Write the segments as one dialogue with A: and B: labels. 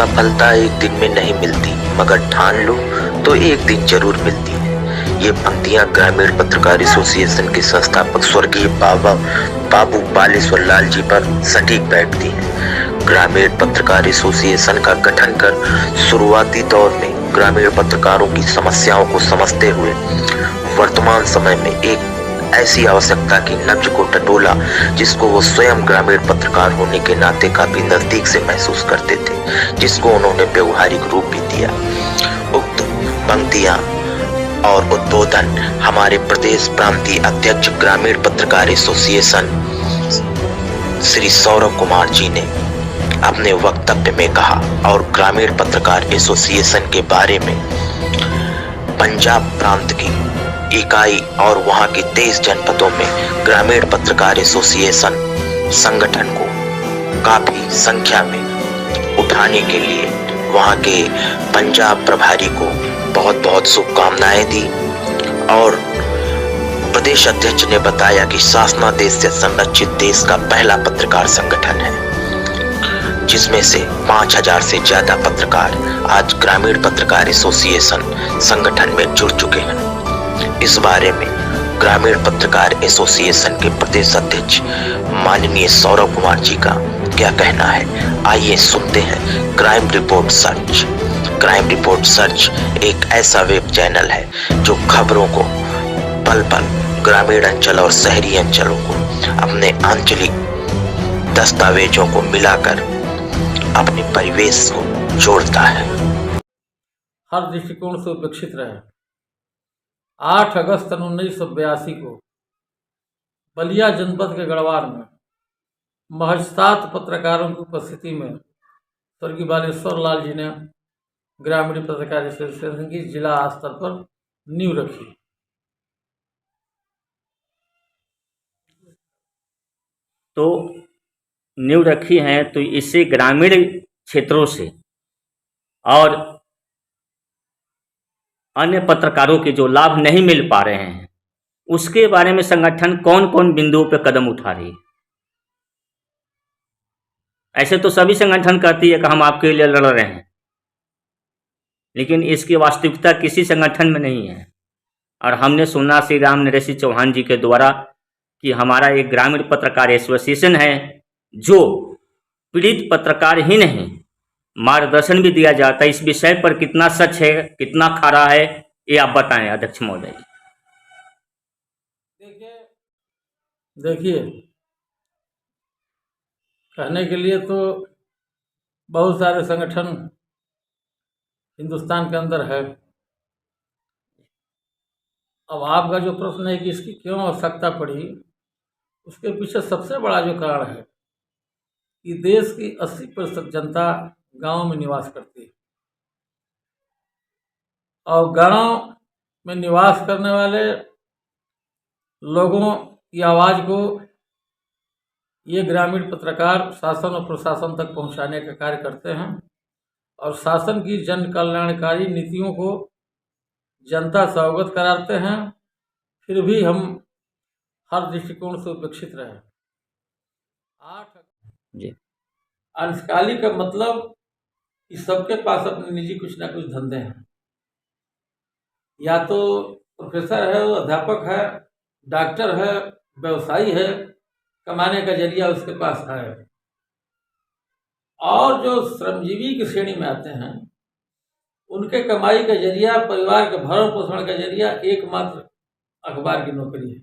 A: सफलता एक दिन में नहीं मिलती, मगर ठान लो तो एक दिन जरूर मिलती है। ये पंक्तियां ग्रामीण पत्रकार एसोसिएशन के संस्थापक स्वर्गीय बाबू बालेश्वर लाल जी पर सटीक बैठती हैं। ग्रामीण पत्रकार एसोसिएशन का गठन कर शुरुआती दौर में ग्रामीण पत्रकारों की समस्याओं को समझते हुए वर्तमान समय में एक ऐसी आवश्यकता की नब्ज को टटोला जिसको वो स्वयं ग्रामीण पत्रकार होने के नाते काफी नजदीक से महसूस करते थे, जिसको उन्होंने व्यवहारिक रूप भी दिया। उक्त पंक्तियां और उद्बोधन हमारे प्रदेश प्रांतीय अध्यक्ष ग्रामीण पत्रकार एसोसिएशन श्री सौरभ कुमार जी ने अपने वक्तव्य में कहा और ग्रामीण पत्रकार एसोसिएशन के बारे में पंजाब प्रांत की इकाई और वहां के 23 जनपदों में ग्रामीण पत्रकार एसोसिएशन संगठन को काफी संख्या में उठाने के लिए वहां के पंजाब प्रभारी को बहुत बहुत शुभकामनाएं दी। और प्रदेश अध्यक्ष ने बताया कि शासनादेश से संरक्षित देश का पहला पत्रकार संगठन है, जिसमें से 5000 से ज्यादा पत्रकार आज ग्रामीण पत्रकार एसोसिएशन संगठन में जुड़ चुके हैं। इस बारे में ग्रामीण पत्रकार एसोसिएशन के प्रदेश अध्यक्ष माननीय सौरभ कुमार जी का क्या कहना है, आइए सुनते हैं। Crime report search. Crime report search एक ऐसा वेब चैनल है जो खबरों को पल पल ग्रामीण अंचल और शहरी अंचलों को अपने आंचलिक दस्तावेजों को मिलाकर अपने परिवेश को जोड़ता है।
B: हर दृष्टिकोण से उपेक्षित रहे। 8 अगस्त 1982 को बलिया जनपद के गढ़वार में महज 7 पत्रकारों की उपस्थिति में स्वर्गीय बालेश्वर लाल जी ने ग्रामीण पत्रकार एसोसिएशन की जिला स्तर पर नींव रखी।
C: तो नींव रखी है, तो इससे ग्रामीण क्षेत्रों से और अन्य पत्रकारों के जो लाभ नहीं मिल पा रहे हैं उसके बारे में संगठन कौन कौन बिंदुओं पर कदम उठा रही है। ऐसे तो सभी संगठन कहती है कि हम आपके लिए लड़ रहे हैं, लेकिन इसकी वास्तविकता किसी संगठन में नहीं है। और हमने सुना श्री राम नरेश चौहान जी के द्वारा कि हमारा एक ग्रामीण पत्रकार एसोसिएशन है जो पीड़ित पत्रकार ही नहीं मार्गदर्शन भी दिया जाता है। इस विषय पर कितना सच है, कितना खरा है, ये आप बताएं अध्यक्ष महोदय।
B: देखिए, कहने के लिए तो बहुत सारे संगठन हिंदुस्तान के अंदर है। अब आपका जो प्रश्न है कि इसकी क्यों आवश्यकता पड़ी, उसके पीछे सबसे बड़ा जो कारण है कि देश की 80% जनता गांव में निवास करती है और गांव में निवास करने वाले लोगों की आवाज़ को ये ग्रामीण पत्रकार शासन और प्रशासन तक पहुंचाने का कार्य करते हैं और शासन की जन कल्याणकारी नीतियों को जनता से अवगत कराते हैं। फिर भी हम हर दृष्टिकोण से उपेक्षित रहे। 8
C: जी,
B: अंशकाली का मतलब कि सबके पास अपने निजी कुछ ना कुछ धंधे हैं। या तो प्रोफेसर है, वो अध्यापक है, डॉक्टर है, व्यवसायी है, कमाने का जरिया उसके पास है। और जो श्रमजीवी की श्रेणी में आते हैं उनके कमाई का जरिया, परिवार के भरण पोषण का जरिया एकमात्र अखबार की नौकरी है,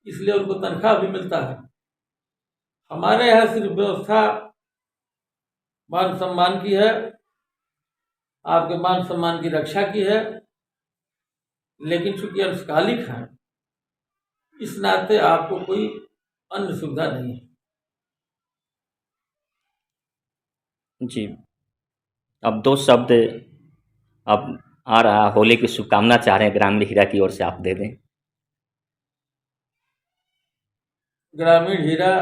B: इसलिए उनको तनख्वाह भी मिलता है। हमारे यहाँ सिर्फ व्यवस्था मान सम्मान की है, आपके मान सम्मान की रक्षा की है, लेकिन चूंकि अंशकालिक है इस नाते आपको कोई अन्य सुविधा नहीं है।
C: जी, अब 2 शब्द अब आ रहा, होली की शुभकामना चाह रहे हैं ग्रामीण हीरा की ओर से, आप दे दें।
B: ग्रामीण हीरा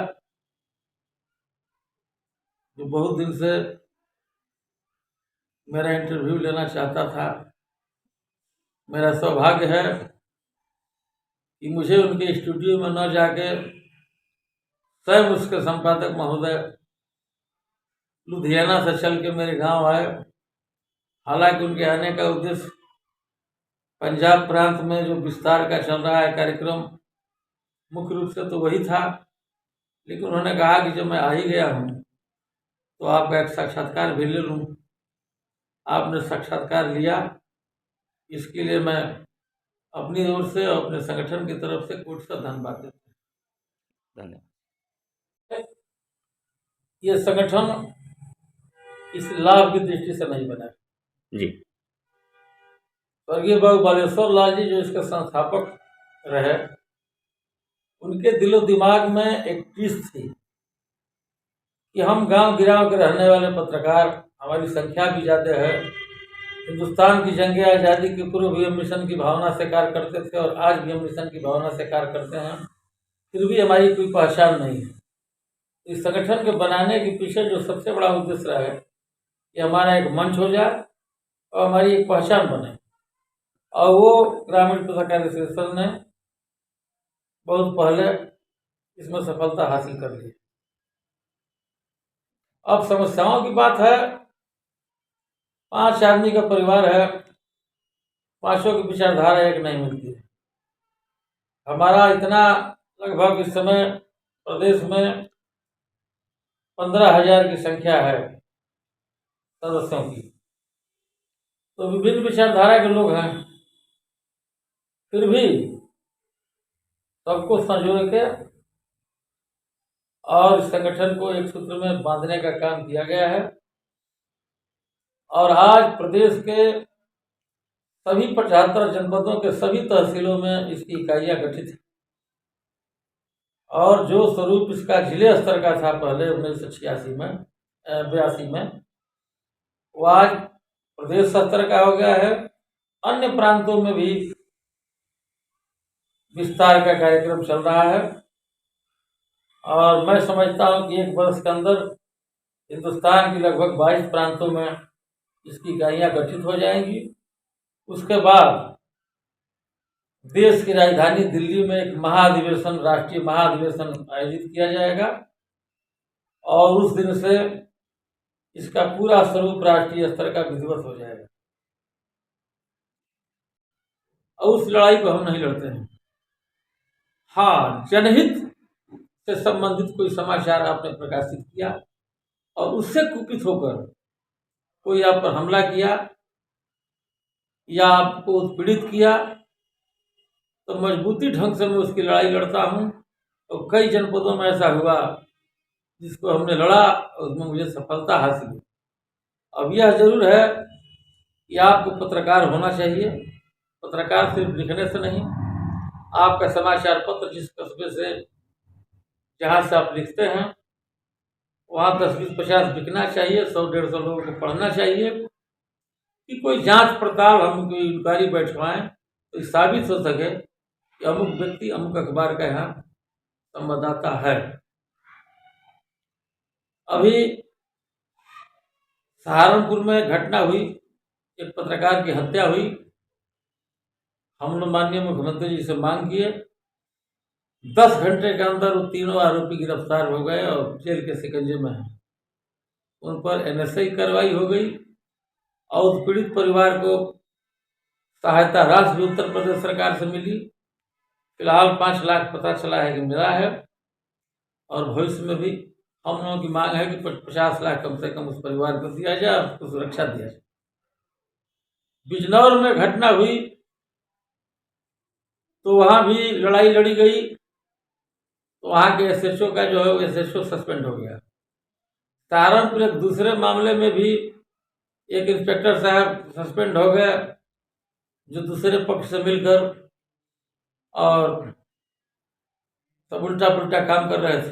B: जो बहुत दिन से मेरा इंटरव्यू लेना चाहता था, मेरा सौभाग्य है कि मुझे उनके स्टूडियो में न जाके स्वयं उसके संपादक महोदय लुधियाना से चल के मेरे गांव आए। हालांकि उनके आने का उद्देश्य पंजाब प्रांत में जो विस्तार का चल रहा है कार्यक्रम, मुख्य रूप से तो वही था, लेकिन उन्होंने कहा कि जब मैं आ ही गया हूँ तो आपका एक साक्षात्कार भी ले लूँ। आपने साक्षात्कार लिया, इसके लिए मैं अपनी ओर से और अपने संगठन की तरफ से कोटि सा धन्यवाद देता हूँ।
C: धन्यवाद।
B: ये संगठन इस लाभ की दृष्टि से नहीं बना।
C: जी।
B: स्वर्गीय बाबू बालेश्वर लाल जी जो इसके संस्थापक रहे, उनके दिलो दिमाग में एक चीज थी कि हम गांव गिराव के रहने वाले पत्रकार, हमारी संख्या भी ज़्यादा है, हिंदुस्तान की जंग आज़ादी के पूर्व भी हम मिशन की भावना से कार्य करते थे और आज भी हम मिशन की भावना से कार्य करते हैं, फिर भी हमारी कोई पहचान नहीं है। इस संगठन के बनाने के पीछे जो सबसे बड़ा उद्देश्य रहा है कि हमारा एक मंच हो जाए और हमारी एक पहचान बने, और वो ग्रामीण पत्रकार एसोसिएशन ने बहुत पहले इसमें सफलता हासिल कर ली। अब समस्याओं की बात है, 5 आदमी का परिवार है, पांचों की विचारधारा एक नहीं मिलती है। हमारा इतना लगभग इस समय प्रदेश में 15,000 की संख्या है सदस्यों की, तो विभिन्न विचारधारा के लोग हैं, फिर भी सबको संजो के और इस संगठन को एक सूत्र में बांधने का काम किया गया है। और आज प्रदेश के सभी 75 जनपदों के सभी तहसीलों में इसकी इकाइयाँ गठित हैं, और जो स्वरूप इसका जिले स्तर का था पहले 1986 में 82 में, वो आज प्रदेश स्तर का हो गया है। अन्य प्रांतों में भी विस्तार का कार्यक्रम चल रहा है, और मैं समझता हूँ कि 1 वर्ष के अंदर हिंदुस्तान की लगभग 22 प्रांतों में इसकी इकाइयाँ गठित हो जाएंगी। उसके बाद देश की राजधानी दिल्ली में एक महाधिवेशन, राष्ट्रीय महाधिवेशन आयोजित किया जाएगा, और उस दिन से इसका पूरा स्वरूप राष्ट्रीय स्तर का विधिवत हो जाएगा। और उस लड़ाई को हम नहीं लड़ते हैं। हाँ, जनहित से संबंधित कोई समाचार आपने प्रकाशित किया और उससे कुपित होकर कोई आप पर हमला किया या आपको उत्पीड़ित किया, तो मजबूती ढंग से मैं उसकी लड़ाई लड़ता हूँ। और कई जनपदों में ऐसा हुआ जिसको हमने लड़ा और उसमें मुझे सफलता हासिल हुई। अब यह जरूर है कि आपको पत्रकार होना चाहिए। पत्रकार सिर्फ लिखने से नहीं, आपका समाचार पत्र जिस कस्बे से जहाँ से आप लिखते हैं वहाँ 10-20-50 बिकना चाहिए, 100-150 लोगों को पढ़ना चाहिए, कि कोई जांच पड़ताल हम कोई इंक्वायरी बैठवाएं तो ये साबित हो सके कि अमुक व्यक्ति अमुक अखबार का यहाँ संवाददाता है। अभी सहारनपुर में घटना हुई, एक पत्रकार की हत्या हुई। हम लोग माननीय मुख्यमंत्री जी से मांग किए, 10 घंटे के अंदर वो तीनों आरोपी गिरफ्तार हो गए और जेल के शिकंजे में हैं। उन पर NSA की कार्रवाई हो गई और पीड़ित परिवार को सहायता राशि भी उत्तर प्रदेश सरकार से मिली। फिलहाल 5 लाख पता चला है कि मिला है, और भविष्य में भी हम लोगों की मांग है कि 50 लाख कम से कम उस परिवार को दिया जाए, उसको सुरक्षा दिया जाए। बिजनौर में घटना हुई तो वहाँ भी लड़ाई लड़ी गई, तो वहाँ के SHO का जो है वो SHO सस्पेंड हो गया। सहारनपुर एक दूसरे मामले में भी एक इंस्पेक्टर साहब सस्पेंड हो गए, जो दूसरे पक्ष से मिलकर और सब उल्टा पुल्टा काम कर रहे थे।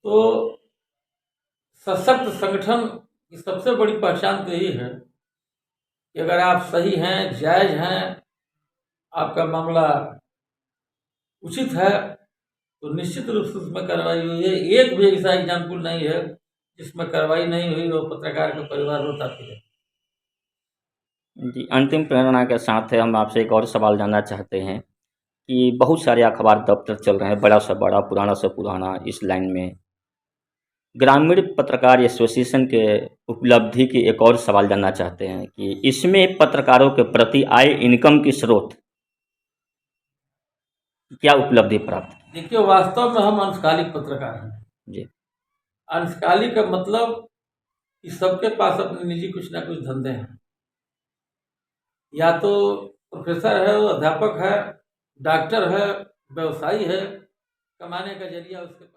B: तो सशक्त संगठन की सबसे बड़ी पहचान तो यही है कि अगर आप सही हैं, जायज हैं, आपका मामला उचित है, तो निश्चित रूप से उसमें कार्रवाई हुई है। एक भी ऐसा एग्जाम्पल नहीं है जिसमें कार्रवाई नहीं हुई और पत्रकार का परिवार रोता फिरे।
C: जी, अंतिम प्रेरणा के साथ हम आपसे एक और सवाल जानना चाहते हैं कि बहुत सारे अखबार दफ्तर चल रहे हैं, बड़ा से बड़ा, पुराना से पुराना, इस लाइन में ग्रामीण पत्रकार एसोसिएशन के उपलब्धि की एक और सवाल जानना चाहते हैं कि इसमें पत्रकारों के प्रति आय इनकम की स्रोत क्या उपलब्धि प्राप्त की?
B: देखिए, वास्तव में हम अंशकालिक पत्रकार हैं।
C: जी।
B: अंशकालिक का मतलब कि सबके पास अपने निजी कुछ ना कुछ धंधे हैं। या तो प्रोफेसर है, वो अध्यापक है, डॉक्टर है, व्यवसायी है, कमाने का जरिया उसके पास